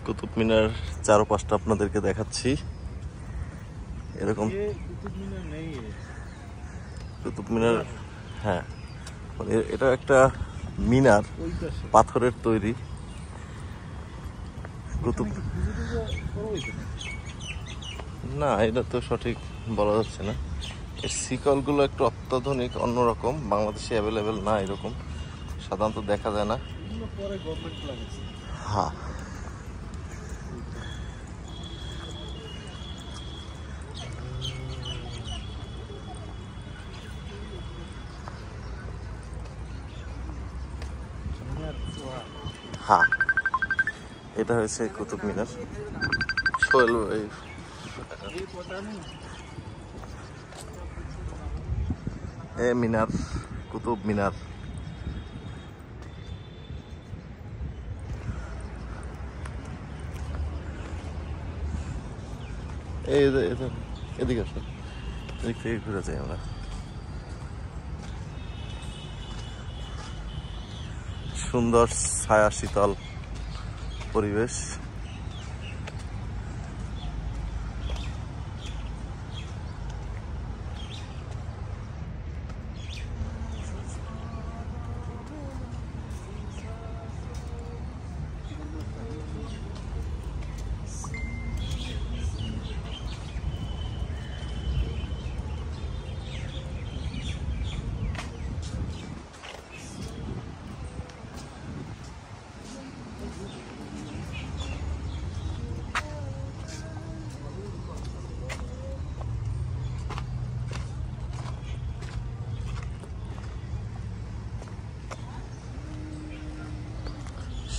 কুতুব মিনার চারপাশটা আপনাদেরকে দেখাচ্ছি। এরকম কুতুব মিনার, হ্যাঁ এটা একটা মিনার, পাথরের তৈরি। কুতুব না, এটা তো সঠিক বলা যাচ্ছে না। এর শিকলগুলো একটু অত্যাধুনিক, অন্যরকম, বাংলাদেশে অ্যাভেলেবেল না, এরকম সাধারণত দেখা যায় না। হ্যাঁ, হ্যাঁ, এটা হয়েছে কুতুব মিনার। এ মিনার, কুতুব মিনার। এদিকে আসো, এদিক থেকে ঘুরে যাই আমরা। সুন্দর ছায়া শীতল পরিবেশ।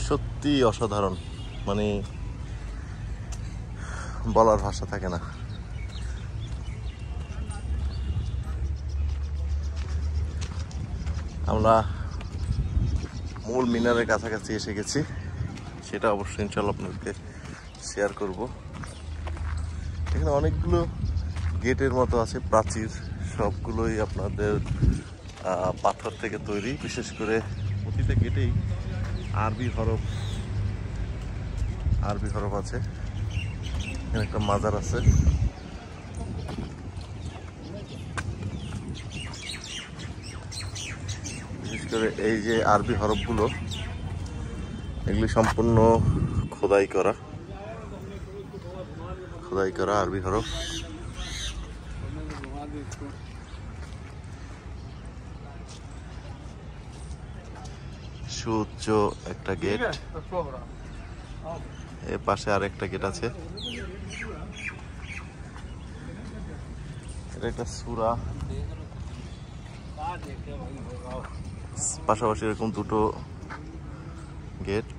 সত্যি অসাধারণ, মানে বলার ভাষা থাকে না। আমরা মূল মিনারের কাছাকাছি এসে গেছি, সেটা অবশ্যই ইনশাল্লাহ আপনাদেরকে শেয়ার করব। এখানে অনেকগুলো গেটের মতো আছে, প্রাচীর, সবগুলোই আপনাদের পাথর থেকে তৈরি। বিশেষ করে প্রতিটা গেটেই আরবি হরফ আছে। এখানে একটা মাজার আছে। বিশেষ করে এই যে আরবি হরফগুলো, এগুলি সম্পূর্ণ খোদাই করা আরবি হরফ। সুউচ্চ একটা গেট, এর পাশে আর একটা গেট আছে। এটা একটা সূরা, পাশাপাশি এরকম দুটো গেট।